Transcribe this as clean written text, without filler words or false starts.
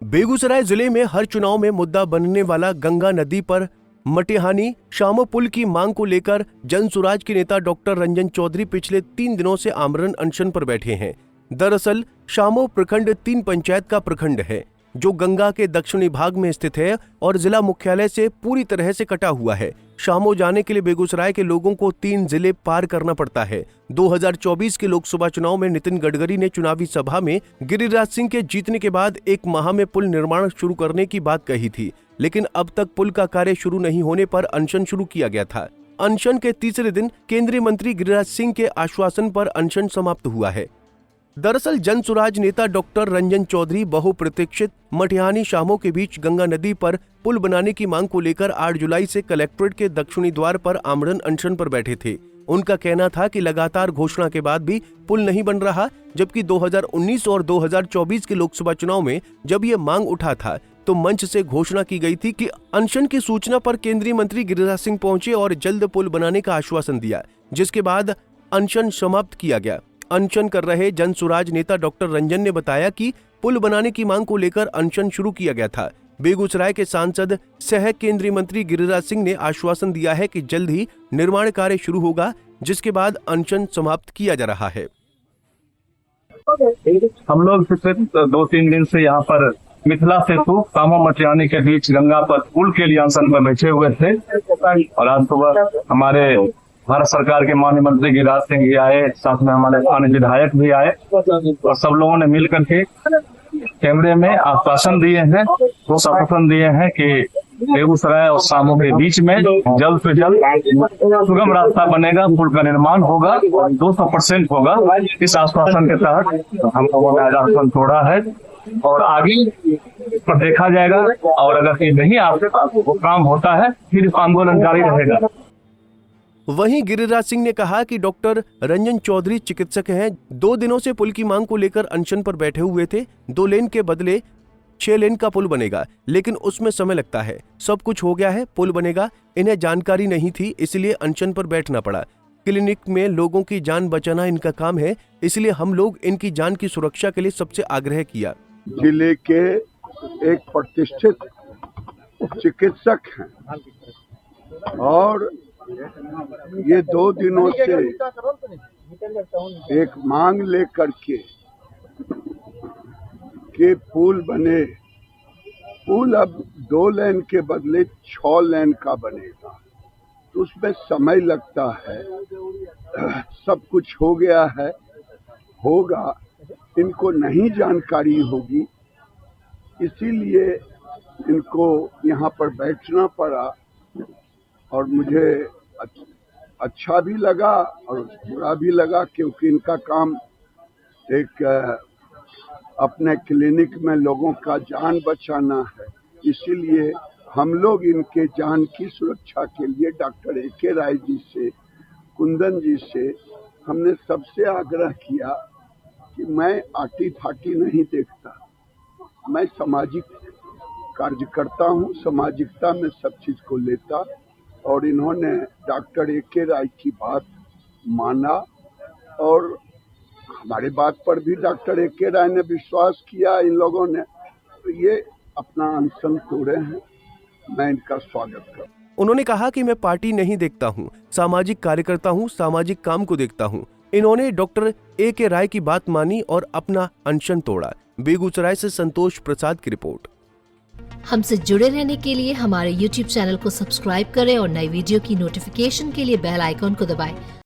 बेगूसराय जिले में हर चुनाव में मुद्दा बनने वाला गंगा नदी पर मटिहानी शामो पुल की मांग को लेकर जनसुराज के नेता डॉक्टर रंजन चौधरी पिछले 3 दिनों से आमरण अनशन पर बैठे हैं। दरअसल शामो प्रखंड 3 पंचायत का प्रखंड है जो गंगा के दक्षिणी भाग में स्थित है और जिला मुख्यालय से पूरी तरह से कटा हुआ है। शामो जाने के लिए बेगूसराय के लोगों को 3 जिले पार करना पड़ता है। 2024 के लोकसभा चुनाव में नितिन गडकरी ने चुनावी सभा में गिरिराज सिंह के जीतने के बाद 1 माह में पुल निर्माण शुरू करने की बात कही थी, लेकिन अब तक पुल का कार्य शुरू नहीं होने पर अनशन शुरू किया गया था। अनशन के तीसरे दिन केंद्रीय मंत्री गिरिराज सिंह के आश्वासन पर अनशन समाप्त हुआ है। दरअसल जनसुराज नेता डॉक्टर रंजन चौधरी बहुप्रतीक्षित मटिहानी शामो के बीच गंगा नदी पर पुल बनाने की मांग को लेकर 8 जुलाई से कलेक्ट्रेट के दक्षिणी द्वार पर आमरण अनशन पर बैठे थे। उनका कहना था कि लगातार घोषणा के बाद भी पुल नहीं बन रहा, जबकि 2019 और 2024 के लोकसभा चुनाव में जब ये मांग उठा था तो मंच से घोषणा की गई थी कि अनशन की सूचना पर केंद्रीय मंत्री गिरिराज सिंह पहुंचे और जल्द पुल बनाने का आश्वासन दिया, जिसके बाद अनशन समाप्त किया गया। अनशन कर रहे जनसुराज नेता डॉक्टर रंजन ने बताया कि पुल बनाने की मांग को लेकर अनशन शुरू किया गया था। बेगूसराय के सांसद सह केंद्रीय मंत्री गिरिराज सिंह ने आश्वासन दिया है कि जल्द ही निर्माण कार्य शुरू होगा, जिसके बाद अनशन समाप्त किया जा रहा है। हम लोग पिछले 2-3 दिन से यहाँ पर मिथिला सेतु शामो मटिहानी के बीच गंगा पर पुल के लिए अनशन पर बैठे हुए थे और आज सुबह हमारे भारत सरकार के माननीय मंत्री गिरिराज सिंह जी आए, साथ में हमारे अन्य विधायक भी आए और सब लोगों ने मिल करके कैमरे में आश्वासन दिए हैं कि बेगूसराय और शामो के बीच में जल्द से जल्द सुगम रास्ता बनेगा, पुल का निर्माण होगा, 200% होगा। इस आश्वासन के तहत हम लोगों ने आश्वासन छोड़ा है और आगे पर देखा जाएगा और अगर नहीं आपके पास वो काम होता है फिर आंदोलन जारी रहेगा। वहीं गिरिराज सिंह ने कहा कि डॉक्टर रंजन चौधरी चिकित्सक हैं। 2 दिनों से पुल की मांग को लेकर अनशन पर बैठे हुए थे। 2 लेन के बदले 6 लेन का पुल बनेगा, लेकिन उसमें समय लगता है। सब कुछ हो गया है, पुल बनेगा। इन्हें जानकारी नहीं थी, इसलिए अनशन पर बैठना पड़ा। क्लिनिक में लोगों की जान बचाना इनका काम है, इसलिए हम लोग इनकी जान की सुरक्षा के लिए सबसे आग्रह किया। जिले के एक प्रतिष्ठित चिकित्सक हैं और ये 2 दिनों से एक मांग लेकर के पुल बने। पुल अब 2 लेन के बदले 6 लेन का बनेगा, तो उसमें समय लगता है। सब कुछ हो गया है, होगा, इनको नहीं जानकारी होगी, इसीलिए इनको यहाँ पर बैठना पड़ा और मुझे अच्छा भी लगा और बुरा भी लगा, क्योंकि इनका काम एक अपने क्लिनिक में लोगों का जान बचाना है। इसीलिए हम लोग इनके जान की सुरक्षा के लिए डॉक्टर ए.के. राय जी से, कुंदन जी से हमने सबसे आग्रह किया कि मैं आटी फाटी नहीं देखता, मैं सामाजिक कार्यकर्ता हूँ, सामाजिकता में सब चीज को लेता, और इन्होंने डॉक्टर ए.के. राय की बात माना और हमारे बात पर भी डॉक्टर ए.के. राय ने विश्वास किया। इन लोगों ने तो ये अपना अनशन तोड़े हैं, मैं इनका स्वागत करता हूँ। उन्होंने कहा कि मैं पार्टी नहीं देखता हूँ, सामाजिक कार्यकर्ता हूँ, सामाजिक काम को देखता हूँ। इन्होंने डॉक्टर ए.के. राय की बात मानी और अपना अनशन तोड़ा। बेगूसराय से संतोष प्रसाद की रिपोर्ट। हमसे जुड़े रहने के लिए हमारे YouTube चैनल को सब्सक्राइब करें और नई वीडियो की नोटिफिकेशन के लिए बेल आइकॉन को दबाएं।